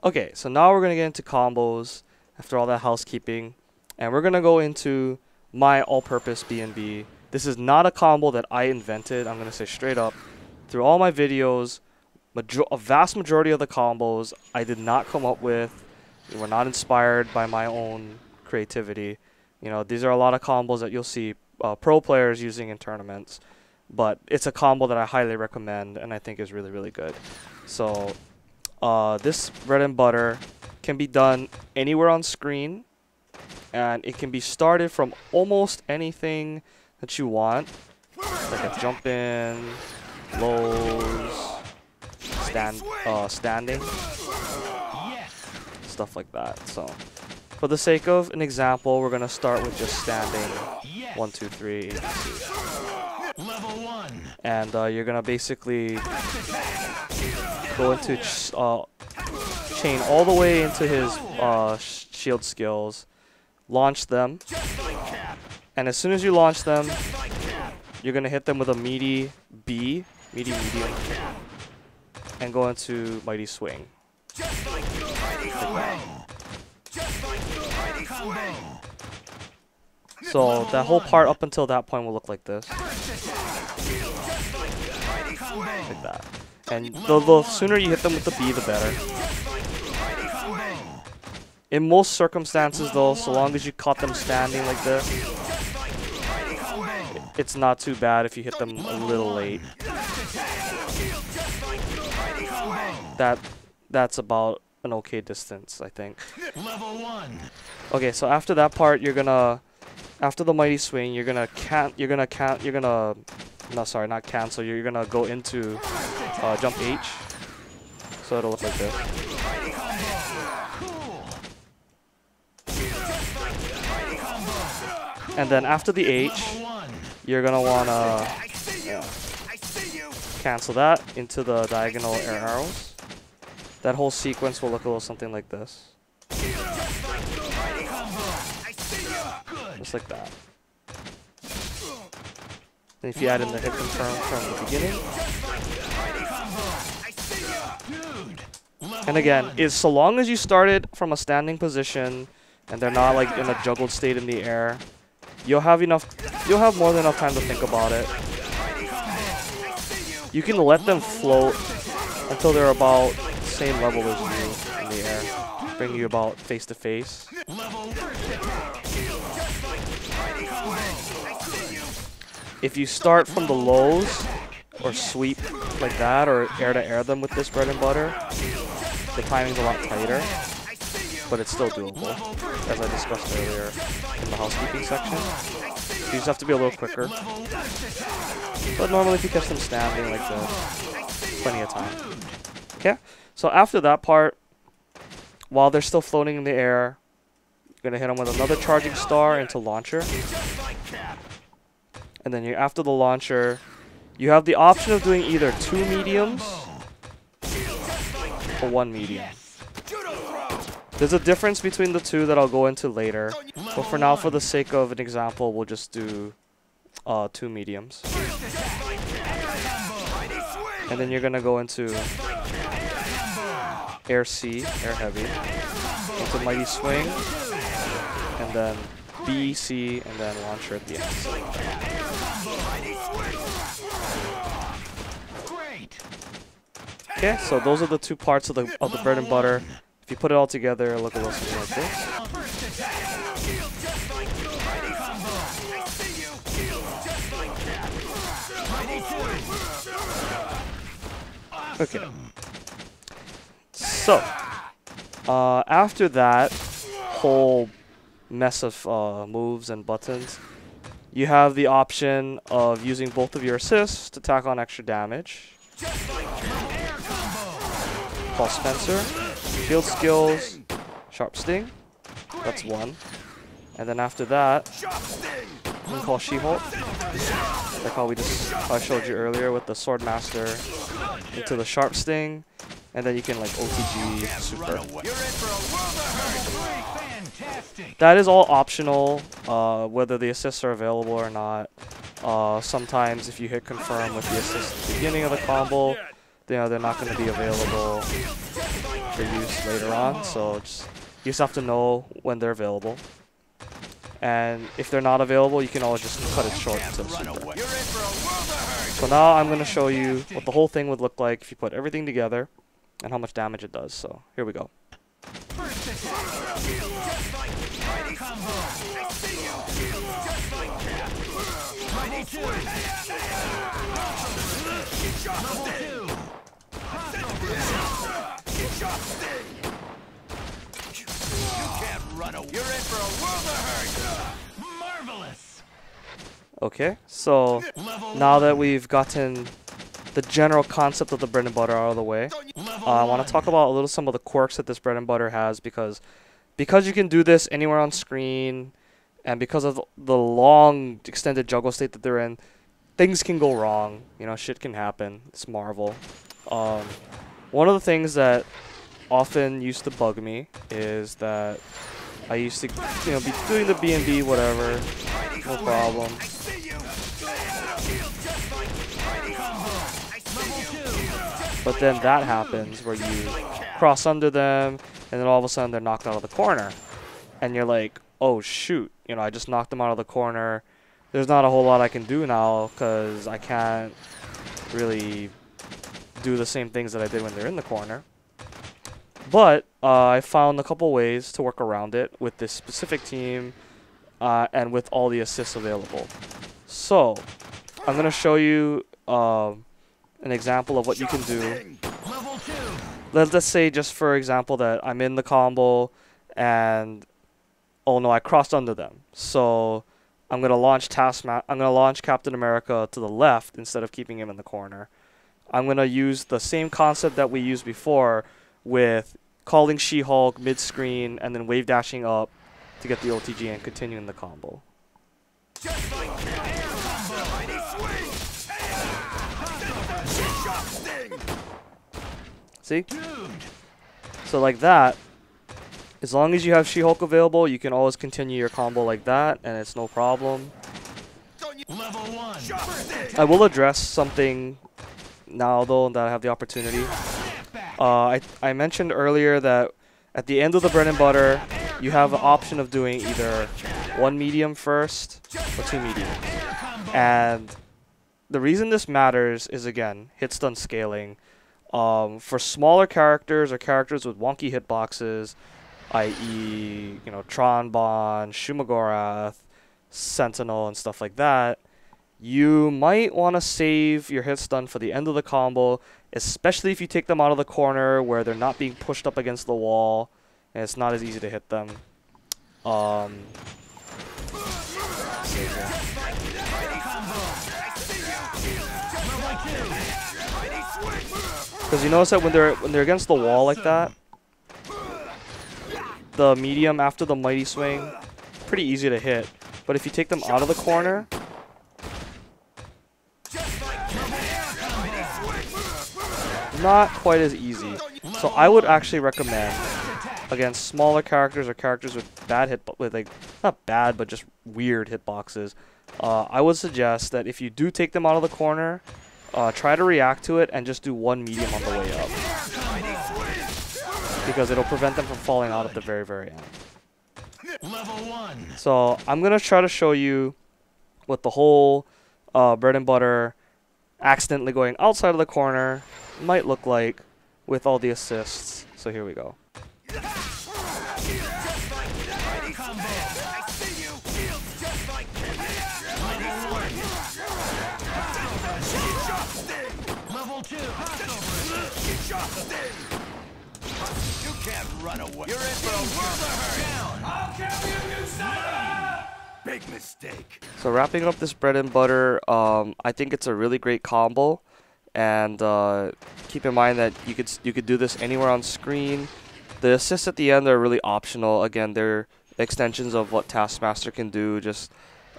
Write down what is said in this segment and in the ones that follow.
Okay, so now we're going to get into combos after all that housekeeping. And we're going to go into my all-purpose BnB. This is not a combo that I invented. I'm going to say straight up. Through all my videos, a vast majority of the combos I did not come up with. They were not inspired by my own creativity. You know, these are a lot of combos that you'll see pro players using in tournaments. But it's a combo that I highly recommend and I think is really, really good. So this bread and butter can be done anywhere on screen, and it can be started from almost anything that you want, like a jump in, lows, standing, stuff like that. So for the sake of an example, we're gonna start with just standing 1, 2, 3, Level 1. and you're gonna basically go into chain all the way into his shield skills, launch them, and as soon as you launch them, you're gonna hit them with a meaty B, medium, and go into mighty swing. Like that. So that whole part up until that point will look like this. Like that. And the sooner you hit them with the B, the better. In most circumstances though, so long as you caught them standing like this, it's not too bad if you hit them a little late. That's about an okay distance, I think. Okay, so after that part, you're gonna, after the mighty swing, you're gonna go into jump H. So it'll look like this. And then after the H, you're gonna wanna cancel that into the diagonal air arrows. That whole sequence will look a little something like this. Just like that. And if you add in the hit confirm from the beginning. And again, so long as you started from a standing position and they're not like in a juggled state in the air, you'll have more than enough time to think about it. You can let them float until they're about the same level as you in the air, bring you about face to face. If you start from the lows or sweep like that or air to air them with this bread and butter, the timing's a lot tighter, but it's still doable, as I discussed earlier in the housekeeping section. You just have to be a little quicker. But normally if you catch them standing like this, plenty of time. Okay, so after that part, while they're still floating in the air, you're going to hit them with another charging star into launcher. And then after the launcher, you have the option of doing either 2 mediums or 1 medium. There's a difference between the two that I'll go into later, but for now, for the sake of an example, we'll just do 2 mediums. And then you're gonna go into air C, air heavy, into mighty swing, and then B, C, and then launcher at the end. Okay, so those are the 2 parts of the bread and butter. If you put it all together, it'll look a little something like this. Okay. So, after that whole mess of moves and buttons, you have the option of using both of your assists to tack on extra damage. Call Spencer. Shield skills, sharp sting, that's 1. And then after that, you can call She-Hulk, like how I showed you earlier with the Sword Master into the sharp sting, and then you can like OTG super. That is all optional, whether the assists are available or not. Sometimes if you hit confirm with the assist at the beginning of the combo, they're not going to be available. for use later on. So you just have to know when they're available. And if they're not available, you can always just cut it short until super. So now I'm going to show you what the whole thing would look like if you put everything together and how much damage it does. So here we go. You're in for a world of hurt. Marvelous. Okay, so now that we've gotten the general concept of the bread and butter out of the way, I want to talk about some of the quirks that this bread and butter has, because you can do this anywhere on screen, and because of the long extended juggle state that they're in, things can go wrong. You know, shit can happen. It's Marvel. One of the things that often used to bug me is that I used to, be doing the BnB, whatever, no problem. But then that happens where you cross under them, and then all of a sudden they're knocked out of the corner. And you're like, oh shoot, I just knocked them out of the corner. There's not a whole lot I can do now, because I can't really do the same things that I did when they're in the corner. But I found a couple ways to work around it with this specific team and with all the assists available. So I'm going to show you an example of what you can do. Let's say, just for example, that I'm in the combo and oh no, I crossed under them. So I'm going to launch Captain America to the left instead of keeping him in the corner. I'm going to use the same concept that we used before with calling She-Hulk mid-screen and then wave dashing up to get the OTG and continuing the combo. See? So like that, as long as you have She-Hulk available, you can always continue your combo like that, and it's no problem. I will address something now though that I have the opportunity. I mentioned earlier that at the end of the bread and butter, you have the option of doing either one medium first or two mediums. And the reason this matters is, again, hit stun scaling. For smaller characters or characters with wonky hitboxes, i.e., Tron Bonne, Shumagorath, Sentinel, and stuff like that, you might want to save your hit stun for the end of the combo, especially if you take them out of the corner where they're not being pushed up against the wall and it's not as easy to hit them. Because you notice that when they're against the wall like that, the medium after the mighty swing, pretty easy to hit. But if you take them out of the corner, not quite as easy. So I would actually recommend, against smaller characters or characters with bad not bad, but just weird hitboxes, I would suggest that if you do take them out of the corner, try to react to it and just do one medium on the way up, because it'll prevent them from falling out at the very, very end. So I'm going to try to show you what the whole bread and butter accidentally going outside of the corner might look like with all the assists. So here we go. You can't run away. You're in for a world of hurt. I'll kill you, son. Big mistake. So wrapping up this bread and butter, I think it's a really great combo, and keep in mind that you could do this anywhere on screen. The assists at the end are really optional. Again, they're extensions of what TaskMaster can do, just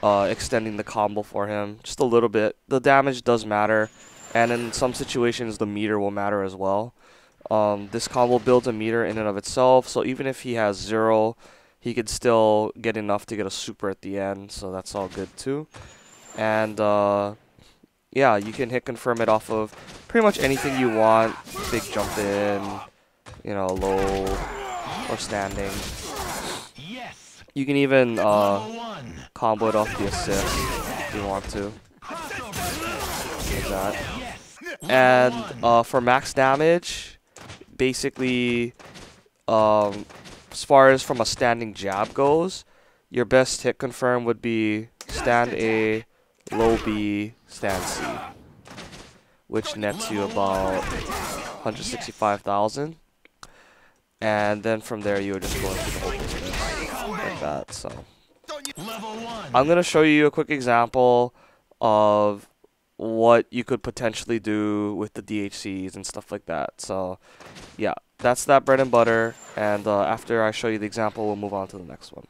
extending the combo for him just a little bit. The damage does matter, and in some situations the meter will matter as well. This combo builds a meter in and of itself, so even if he has 0, he could still get enough to get a super at the end, so that's all good too. And yeah, you can hit confirm it off of pretty much anything you want. Big jump in, you know, low or standing. Yes. You can even Level 1. combo it off the assist if you want to, like that. And for max damage, basically, as far as from a standing jab goes, your best hit confirm would be stand A, low B, stand C, which nets you about 165,000. And then from there, you would just go into the whole business like that. So I'm gonna show you a quick example of what you could potentially do with the DHCs and stuff like that. So yeah, that's that bread and butter. And after I show you the example, we'll move on to the next one.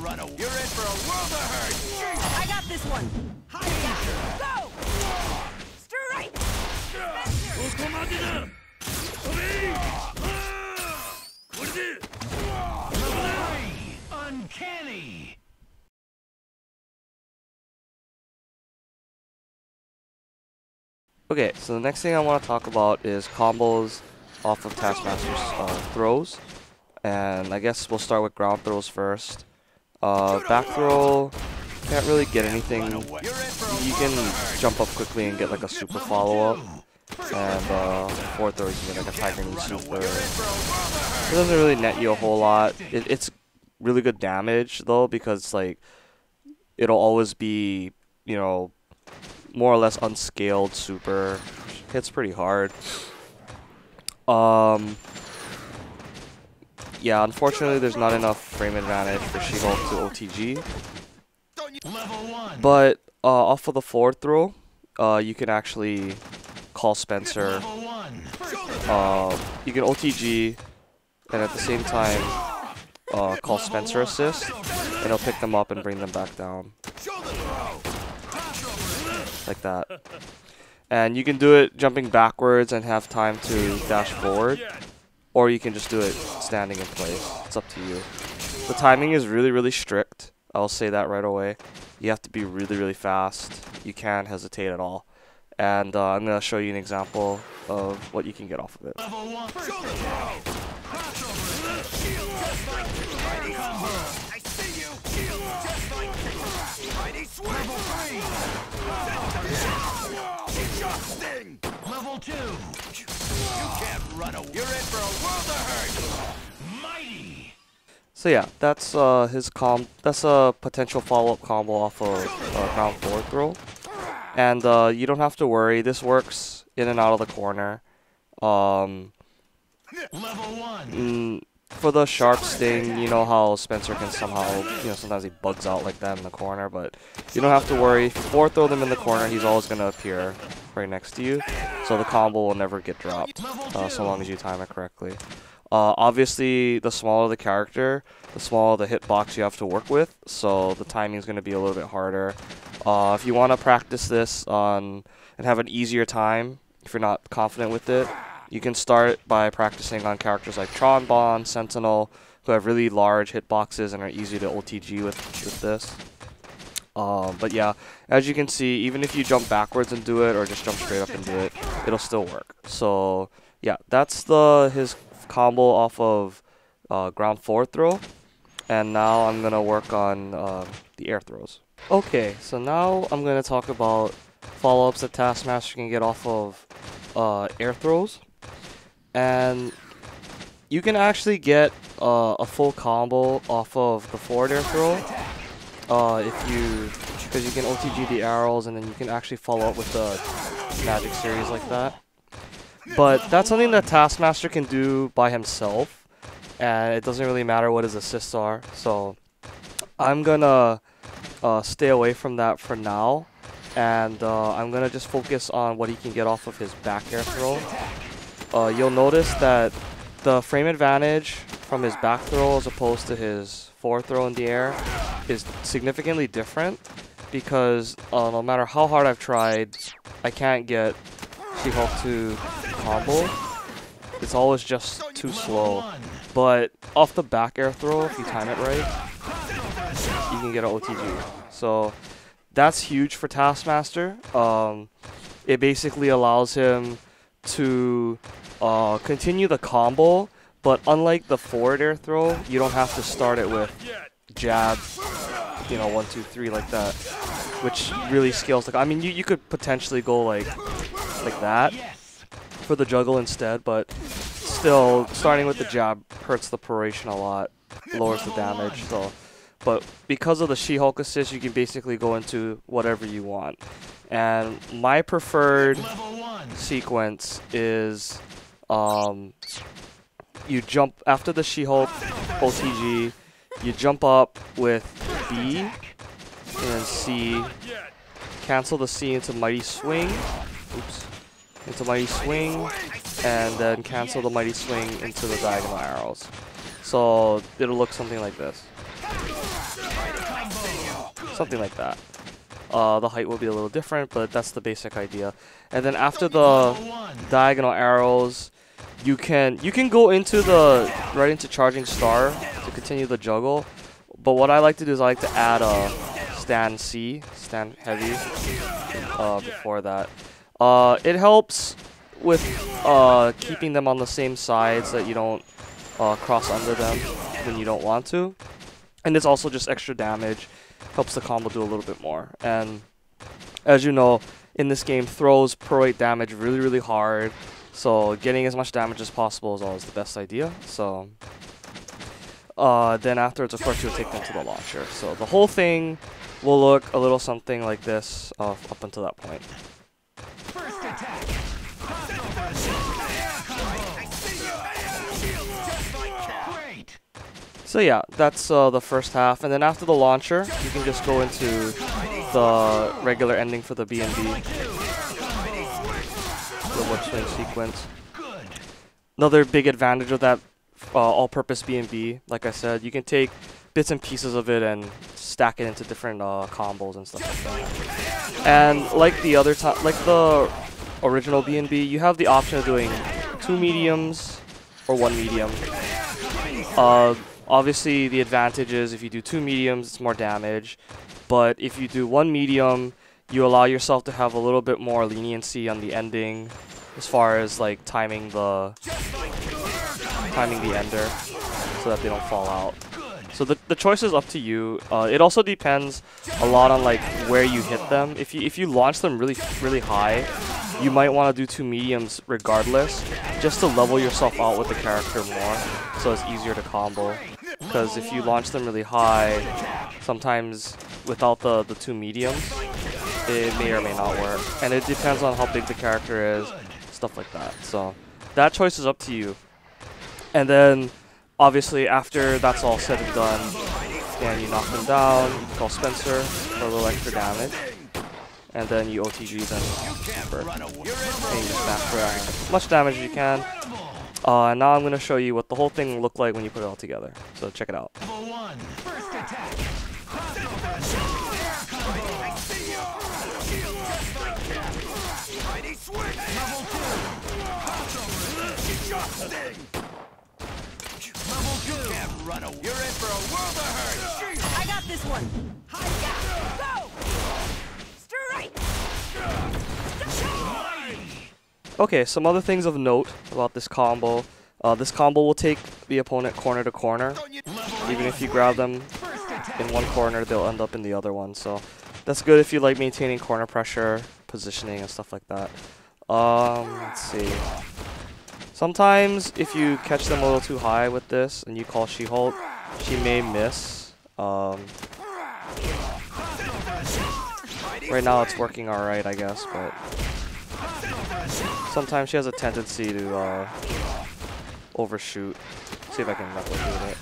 Run away. You're in for a world of hurt. I got this one. Hiya. Go. Straight. Uncanny. Okay, so the next thing I want to talk about is combos off of TaskMaster's throws. And I guess we'll start with ground throws first. Back throw, can't really get anything. You can jump up quickly and get like a super follow-up. And forward throw, you can get like a Tiger Knee super. It doesn't really net you a whole lot. It's really good damage though, because like it'll always be, you know, more or less unscaled super. Hits pretty hard. Yeah, unfortunately there's not enough frame advantage for She-Hulk to OTG. But off of the forward throw, you can actually call Spencer. You can OTG and at the same time call Spencer assist, and it'll pick them up and bring them back down. Like that. And you can do it jumping backwards and have time to dash forward, or you can just do it standing in place. It's up to you. The timing is really, really strict. I'll say that right away. You have to be really, really fast. You can't hesitate at all. And I'm going to show you an example of what you can get off of it. Level 2. You can't run away. You're in for a world of hurt. Mighty. So yeah, that's that's a potential follow-up combo off of ground forward throw. And you don't have to worry, this works in and out of the corner. Level 1. For the sharp sting, you know how Spencer can somehow, you know, sometimes he bugs out like that in the corner, but you don't have to worry. If you forward throw them in the corner, he's always going to appear right next to you. So the combo will never get dropped, so long as you time it correctly. Obviously, the smaller the character, the smaller the hitbox you have to work with, so the timing is going to be a little bit harder. If you want to practice this and have an easier time, if you're not confident with it, you can start by practicing on characters like Tron Bond, Sentinel, who have really large hitboxes and are easy to OTG with this. But yeah, as you can see, even if you jump backwards and do it, or just jump straight up and do it, it'll still work. So yeah, that's his combo off of ground forward throw. And now I'm going to work on the air throws. Okay, so now I'm going to talk about follow-ups that TaskMaster can get off of air throws. And you can actually get a full combo off of the forward air throw because you can OTG the arrows and then you can actually follow up with the magic series like that. But that's something that TaskMaster can do by himself, and it doesn't really matter what his assists are. So I'm gonna stay away from that for now, and I'm gonna just focus on what he can get off of his back air throw. You'll notice that the frame advantage from his back throw as opposed to his forward throw in the air is significantly different, because no matter how hard I've tried, I can't get She-Hulk to combo. it's always just too slow. But off the back air throw, if you time it right, you can get an OTG. So that's huge for Taskmaster. It basically allows him to continue the combo, but unlike the forward air throw, you don't have to start it with jab, you know, 1, 2, 3 like that, which really scales the. I mean, you could potentially go like that for the juggle instead, but still starting with the jab hurts the proration a lot, lowers the damage. So, but because of the She-Hulk assist, you can basically go into whatever you want. And my preferred sequence is you jump after the She-Hulk OTG, you jump up with B and then C, cancel the C into Mighty Swing, into Mighty Swing, and then cancel the Mighty Swing into the diagonal arrows. So it'll look something like this. Something like that. The height will be a little different, but that's the basic idea. And then after the diagonal arrows, you can go into right into charging star to continue the juggle. But what I like to do is I like to add a stand C, stand heavy, before that. It helps with keeping them on the same sides so that you don't cross under them when you don't want to. And it's also just extra damage. Helps the combo do a little bit more. And as you know, in this game, throws prorate damage really, really hard. So getting as much damage as possible is always the best idea. So then afterwards, of course, you'll take them to the launcher. So the whole thing will look a little something like this up until that point. First attack. So yeah, that's the first half, and then after the launcher, you can just go into the regular ending for the BnB, the whip swing sequence. Another big advantage of that all-purpose BnB, like I said, you can take bits and pieces of it and stack it into different combos and stuff like that. And like the original BnB, you have the option of doing 2 mediums or 1 medium. Obviously, the advantage is if you do 2 mediums, it's more damage. But if you do 1 medium, you allow yourself to have a little bit more leniency on the ending, as far as like timing the ender, so that they don't fall out. So the choice is up to you. It also depends a lot on like where you hit them. If you launch them really high, you might want to do 2 mediums regardless, just to level yourself out with the character more, so it's easier to combo. Because if you launch them really high, sometimes without the 2 mediums, it may or may not work. And it depends on how big the character is, stuff like that. So that choice is up to you. And then obviously after that's all said and done, and you knock them down, you call Spencer for a little extra damage. And then you OTG them super. And you smash for as much damage as you can. And now I'm going to show you what the whole thing will look like when you put it all together. So check it out. You're in for a world of hurt. I got this one. Hi-ya. Go. Strike. Okay, some other things of note about this combo. This combo will take the opponent corner to corner. Even if you grab them in one corner, they'll end up in the other one. So that's good if you like maintaining corner pressure, positioning, and stuff like that. Let's see. Sometimes if you catch them a little too high with this and you call She-Hulk, she may miss. Right now it's working alright, I guess, but sometimes she has a tendency to overshoot. See if I can replicate it.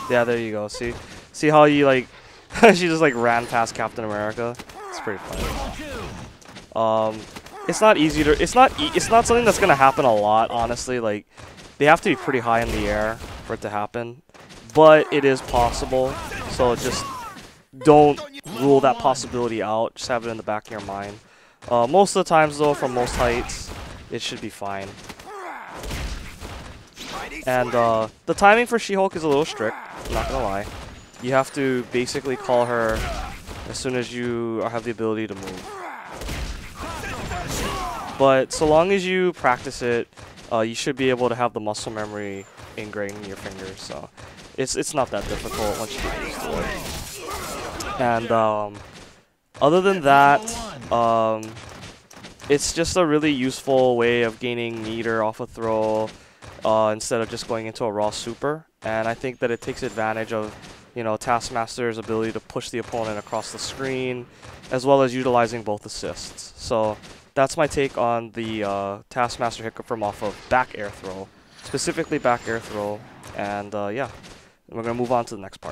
Yeah, there you go. See how you like she just like ran past Captain America. It's pretty funny. It's not easy to. It's not something that's gonna happen a lot. Honestly, like they have to be pretty high in the air for it to happen. but it is possible. So just don't rule that possibility out. Just have it in the back of your mind. Most of the times though, from most heights, it should be fine. And the timing for She-Hulk is a little strict, I'm not gonna lie. You have to basically call her as soon as you have the ability to move. But so long as you practice it, you should be able to have the muscle memory ingrained in your fingers. So it's not that difficult once you get used to it. And other than that, it's just a really useful way of gaining meter off a throw instead of just going into a raw super. And I think that it takes advantage of, you know, Taskmaster's ability to push the opponent across the screen, as well as utilizing both assists. So that's my take on the Taskmaster hiccup from off of back air throw, specifically back air throw. And yeah, we're gonna move on to the next part.